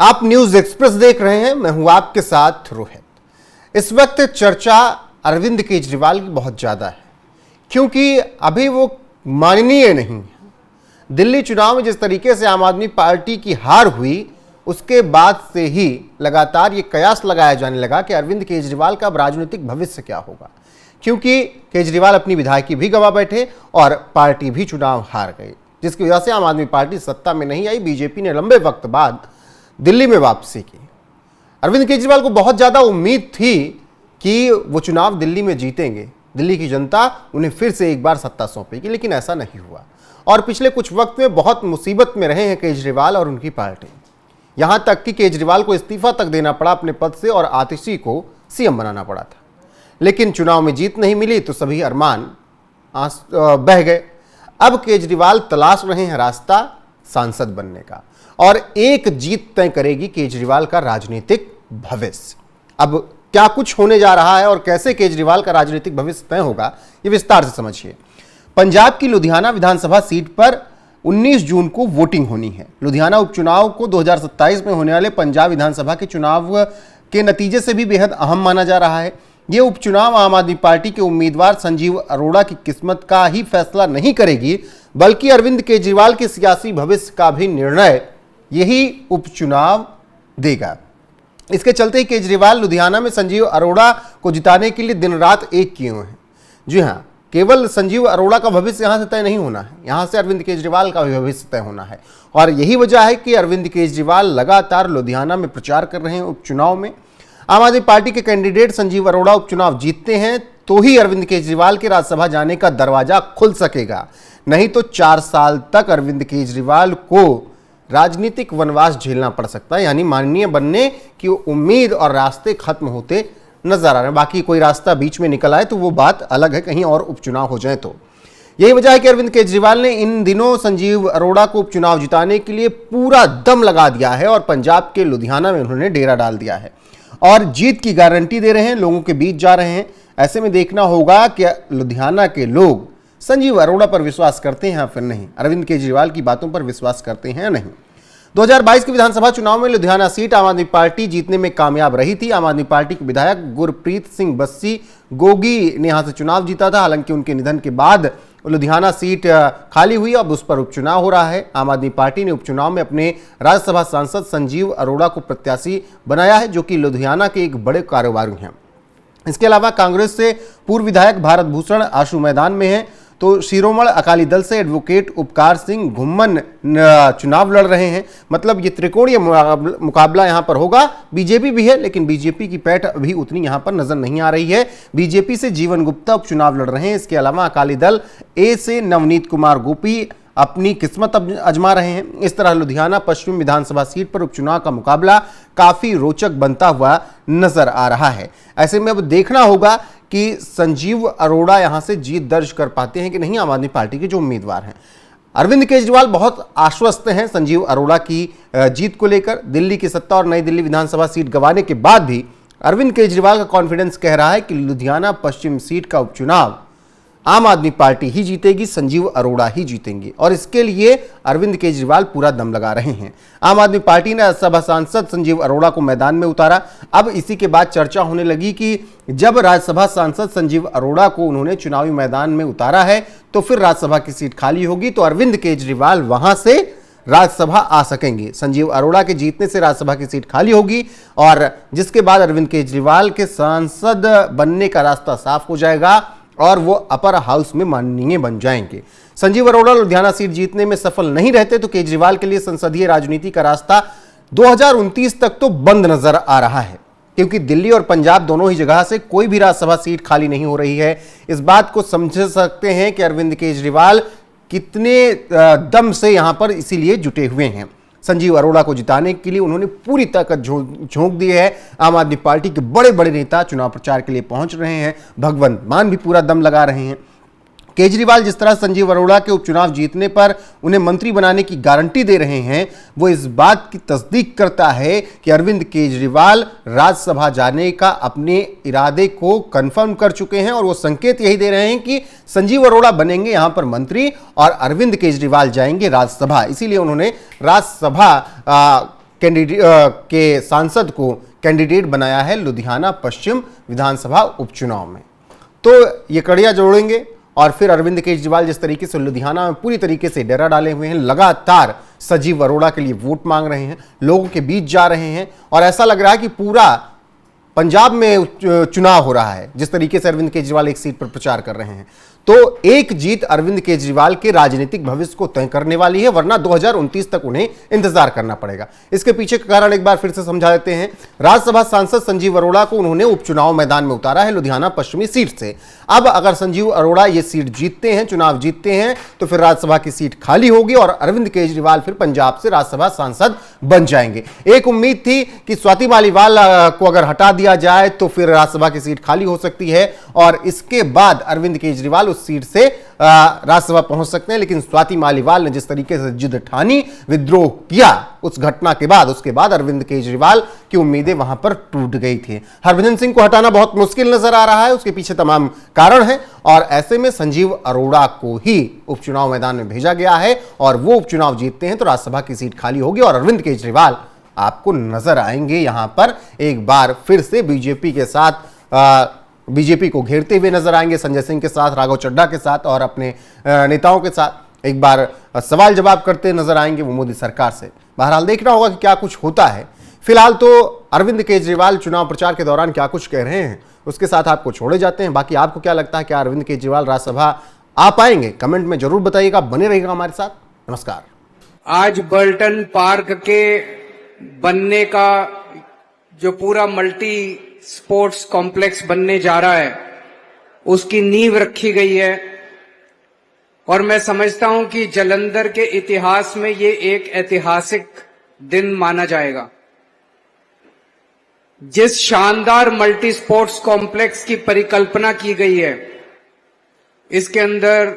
आप news express देख रहे हैं, मैं हूं आपके साथ रोहित। इस वक्त चर्चा अरविंद केजरीवाल की बहुत ज्यादा है क्योंकि अभी वो माननीय नहीं है। दिल्ली चुनाव में जिस तरीके से आम आदमी पार्टी की हार हुई, उसके बाद से ही लगातार ये कयास लगाया जाने लगा कि अरविंद केजरीवाल का राजनीतिक भविष्य क्या होगा, क्योंकि केजरीवाल अपनी विधायकी भी गंवा बैठे और पार्टी भी चुनाव हार गई, जिसकी वजह से आम आदमी पार्टी सत्ता में नहीं आई। बीजेपी ने लंबे वक्त बाद दिल्ली में वापसी की। अरविंद केजरीवाल को बहुत ज्यादा उम्मीद थी कि वो चुनाव दिल्ली में जीतेंगे, दिल्ली की जनता उन्हें फिर से एक बार सत्ता सौंपेगी, लेकिन ऐसा नहीं हुआ और पिछले कुछ वक्त में बहुत मुसीबत में रहे हैं केजरीवाल और उनकी पार्टी। यहां तक कि केजरीवाल को इस्तीफा तक देना पड़ा अपने पद से और आतिशी को सीएम बनाना पड़ा था, लेकिन चुनाव में जीत नहीं मिली तो सभी अरमान बह गए। अब केजरीवाल तलाश रहे हैं रास्ता सांसद बनने का और एक जीत तय करेगी केजरीवाल का राजनीतिक भविष्य। अब क्या कुछ होने जा रहा है और कैसे केजरीवाल का राजनीतिक भविष्य तय होगा, ये विस्तार से समझिए। पंजाब की लुधियाना विधानसभा सीट पर 19 जून को वोटिंग होनी है। लुधियाना उपचुनाव को 2027 में होने वाले पंजाब विधानसभा के चुनाव के नतीजे से भी बेहद अहम माना जा रहा है। ये उपचुनाव आम आदमी पार्टी के उम्मीदवार संजीव अरोड़ा की किस्मत का ही फैसला नहीं करेगी, बल्कि अरविंद केजरीवाल के सियासी भविष्य का भी निर्णय यही उपचुनाव देगा। इसके चलते ही केजरीवाल लुधियाना में संजीव अरोड़ा को जिताने के लिए दिन रात एक किए हुए हैं। जी हाँ, केवल संजीव अरोड़ा का भविष्य यहां से तय नहीं होना है, यहां से अरविंद केजरीवाल का भी भविष्य तय होना है और यही वजह है कि अरविंद केजरीवाल लगातार लुधियाना में प्रचार कर रहे हैं। उपचुनाव में आम आदमी पार्टी के कैंडिडेट संजीव अरोड़ा उपचुनाव जीतते हैं तो ही अरविंद केजरीवाल के राज्यसभा जाने का दरवाजा खुल सकेगा, नहीं तो 4 साल तक अरविंद केजरीवाल को राजनीतिक वनवास झेलना पड़ सकता है, यानी माननीय बनने की उम्मीद और रास्ते खत्म होते नजर आ रहे हैं। बाकी कोई रास्ता बीच में निकल आए तो वो बात अलग है, कहीं और उपचुनाव हो जाए तो। यही वजह है कि अरविंद केजरीवाल ने इन दिनों संजीव अरोड़ा को उपचुनाव जिताने के लिए पूरा दम लगा दिया है और पंजाब के लुधियाना में उन्होंने डेरा डाल दिया है और जीत की गारंटी दे रहे हैं, लोगों के बीच जा रहे हैं। ऐसे में देखना होगा कि लुधियाना के लोग संजीव अरोड़ा पर विश्वास करते हैं या फिर नहीं, अरविंद केजरीवाल की बातों पर विश्वास करते हैं या नहीं। 2022 के विधानसभा चुनाव में लुधियाना सीट आम आदमी पार्टी जीतने में कामयाब रही थी। आम आदमी पार्टी के विधायक गुरप्रीत सिंह बस्सी गोगी ने यहां से चुनाव जीता था। हालांकि उनके निधन के बाद लुधियाना सीट खाली हुई, अब उस पर उपचुनाव हो रहा है। आम आदमी पार्टी ने उपचुनाव में अपने राज्यसभा सांसद संजीव अरोड़ा को प्रत्याशी बनाया है, जो कि लुधियाना के एक बड़े कारोबारी हैं। इसके अलावा कांग्रेस से पूर्व विधायक भारत भूषण आशु मैदान में है, तो शिरोमणि अकाली दल से एडवोकेट उपकार सिंह घुम्मन चुनाव लड़ रहे हैं। मतलब ये त्रिकोणीय मुकाबला यहां पर होगा। बीजेपी भी है, लेकिन बीजेपी की पैठ अभी उतनी यहां पर नजर नहीं आ रही है। बीजेपी से जीवन गुप्ता उपचुनाव लड़ रहे हैं। इसके अलावा अकाली दल ए से नवनीत कुमार गोपी अपनी किस्मत आजमा रहे हैं। इस तरह लुधियाना पश्चिम विधानसभा सीट पर उपचुनाव का मुकाबला काफी रोचक बनता हुआ नजर आ रहा है। ऐसे में अब देखना होगा कि संजीव अरोड़ा यहां से जीत दर्ज कर पाते हैं कि नहीं, आम आदमी पार्टी के जो उम्मीदवार हैं। अरविंद केजरीवाल बहुत आश्वस्त हैं संजीव अरोड़ा की जीत को लेकर। दिल्ली की सत्ता और नई दिल्ली विधानसभा सीट गंवाने के बाद भी अरविंद केजरीवाल का कॉन्फिडेंस कह रहा है कि लुधियाना पश्चिम सीट का उपचुनाव आम आदमी पार्टी ही जीतेगी, संजीव अरोड़ा ही जीतेंगे और इसके लिए अरविंद केजरीवाल पूरा दम लगा रहे हैं। आम आदमी पार्टी ने राज्यसभा सांसद संजीव अरोड़ा को मैदान में उतारा। अब इसी के बाद चर्चा होने लगी कि जब राज्यसभा सांसद संजीव अरोड़ा को उन्होंने चुनावी मैदान में उतारा है तो फिर राज्यसभा की सीट खाली होगी तो अरविंद केजरीवाल वहां से राज्यसभा आ सकेंगे। संजीव अरोड़ा के जीतने से राज्यसभा की सीट खाली होगी और जिसके बाद अरविंद केजरीवाल के सांसद बनने का रास्ता साफ हो जाएगा और वो अपर हाउस में माननीय बन जाएंगे। संजीव अरोड़ा लुधियाना सीट जीतने में सफल नहीं रहते तो केजरीवाल के लिए संसदीय राजनीति का रास्ता 2029 तक तो बंद नजर आ रहा है, क्योंकि दिल्ली और पंजाब दोनों ही जगह से कोई भी राज्यसभा सीट खाली नहीं हो रही है। इस बात को समझ सकते हैं कि अरविंद केजरीवाल कितने दम से यहां पर इसीलिए जुटे हुए हैं। संजीव अरोड़ा को जिताने के लिए उन्होंने पूरी ताकत झोंक दी है। आम आदमी पार्टी के बड़े बड़े नेता चुनाव प्रचार के लिए पहुंच रहे हैं। भगवंत मान भी पूरा दम लगा रहे हैं। केजरीवाल जिस तरह संजीव अरोड़ा के उपचुनाव जीतने पर उन्हें मंत्री बनाने की गारंटी दे रहे हैं, वो इस बात की तस्दीक करता है कि अरविंद केजरीवाल राज्यसभा जाने का अपने इरादे को कंफर्म कर चुके हैं और वो संकेत यही दे रहे हैं कि संजीव अरोड़ा बनेंगे यहां पर मंत्री और अरविंद केजरीवाल जाएंगे राज्यसभा। इसीलिए उन्होंने राज्यसभा के सांसद को कैंडिडेट बनाया है लुधियाना पश्चिम विधानसभा उपचुनाव में। तो ये कड़ियां जोड़ेंगे और फिर अरविंद केजरीवाल जिस तरीके से लुधियाना में पूरी तरीके से डेरा डाले हुए हैं, लगातार संजीव अरोड़ा के लिए वोट मांग रहे हैं, लोगों के बीच जा रहे हैं और ऐसा लग रहा है कि पूरा पंजाब में चुनाव हो रहा है जिस तरीके से अरविंद केजरीवाल एक सीट पर प्रचार कर रहे हैं। तो एक जीत अरविंद केजरीवाल के राजनीतिक भविष्य को तय करने वाली है, वरना 2029 तक उन्हें इंतजार करना पड़ेगा। इसके पीछे का कारण एक बार फिर से समझा देते हैं। राज्यसभा सांसद संजीव अरोड़ा को उन्होंने उपचुनाव मैदान में उतारा है लुधियाना पश्चिमी सीट से। अब अगर संजीव अरोड़ा ये सीट जीतते हैं, चुनाव जीतते हैं, तो फिर राज्यसभा की सीट खाली होगी और अरविंद केजरीवाल फिर पंजाब से राज्यसभा सांसद बन जाएंगे। एक उम्मीद थी कि स्वाति मालीवाल को अगर हटा दिया जाए तो फिर राज्यसभा की सीट खाली हो सकती है और इसके बाद अरविंद केजरीवाल उस सीट से राज्यसभा पहुंच सकते हैं, लेकिन स्वाति मालीवाल ने जिस तरीके से जिद ठानी, विद्रोह किया उस घटना के बाद, उसके बाद अरविंद केजरीवाल की उम्मीदें वहां पर टूट गई थी। हरभजन सिंह को हटाना बहुत मुश्किल नजर आ रहा है, उसके पीछे तमाम कारण हैं और ऐसे में संजीव अरोड़ा को ही उपचुनाव मैदान में भेजा गया है और वो उपचुनाव जीतते हैं तो राज्यसभा की सीट खाली होगी और अरविंद केजरीवाल आपको नजर आएंगे यहां पर एक बार फिर से बीजेपी के साथ, बीजेपी को घेरते हुए नजर आएंगे, संजय सिंह के साथ, राघव चड्ढा के साथ और अपने नेताओं के साथ एक बार सवाल जवाब करते नजर आएंगे वो मोदी सरकार से। बहरहाल देखना होगा कि क्या कुछ होता है। फिलहाल तो अरविंद केजरीवाल चुनाव प्रचार के दौरान क्या कुछ कह रहे हैं उसके साथ आपको छोड़े जाते हैं। बाकी आपको क्या लगता है, क्या अरविंद केजरीवाल राज्यसभा आ पाएंगे? कमेंट में जरूर बताइएगा, बने रहिएगा हमारे साथ। नमस्कार। आज बर्टन पार्क के बनने का जो पूरा मल्टी स्पोर्ट्स कॉम्प्लेक्स बनने जा रहा है उसकी नींव रखी गई है और मैं समझता हूं कि जालंधर के इतिहास में ये एक ऐतिहासिक दिन माना जाएगा। जिस शानदार मल्टी स्पोर्ट्स कॉम्प्लेक्स की परिकल्पना की गई है, इसके अंदर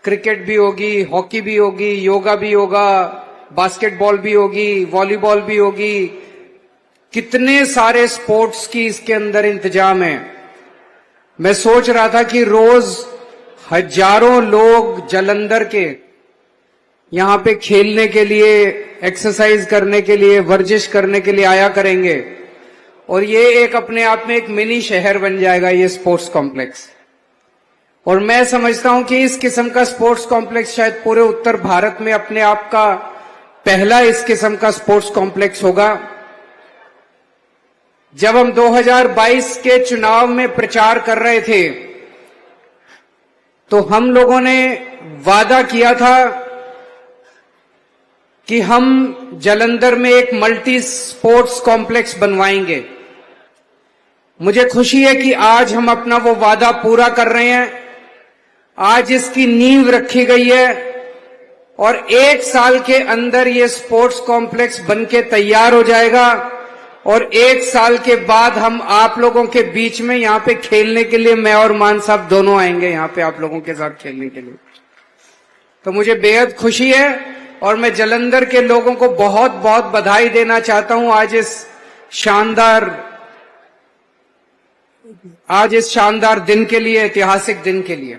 क्रिकेट भी होगी, हॉकी भी होगी, योगा भी होगा, बास्केटबॉल भी होगी, वॉलीबॉल भी होगी, कितने सारे स्पोर्ट्स की इसके अंदर इंतजाम है। मैं सोच रहा था कि रोज हजारों लोग जालंधर के यहां पे खेलने के लिए, एक्सरसाइज करने के लिए, वर्जिश करने के लिए आया करेंगे और ये एक अपने आप में एक मिनी शहर बन जाएगा ये स्पोर्ट्स कॉम्प्लेक्स। और मैं समझता हूं कि इस किस्म का स्पोर्ट्स कॉम्प्लेक्स शायद पूरे उत्तर भारत में अपने आप का पहला इस किस्म का स्पोर्ट्स कॉम्प्लेक्स होगा। जब हम 2022 के चुनाव में प्रचार कर रहे थे तो हम लोगों ने वादा किया था कि हम जालंधर में एक मल्टी स्पोर्ट्स कॉम्प्लेक्स बनवाएंगे। मुझे खुशी है कि आज हम अपना वो वादा पूरा कर रहे हैं। आज इसकी नींव रखी गई है और 1 साल के अंदर ये स्पोर्ट्स कॉम्प्लेक्स बनके तैयार हो जाएगा और 1 साल के बाद हम आप लोगों के बीच में यहां पे खेलने के लिए, मैं और मान साहब दोनों आएंगे यहां पे आप लोगों के साथ खेलने के लिए। तो मुझे बेहद खुशी है और मैं जालंधर के लोगों को बहुत बहुत बधाई देना चाहता हूं आज इस शानदार दिन के लिए, ऐतिहासिक दिन के लिए।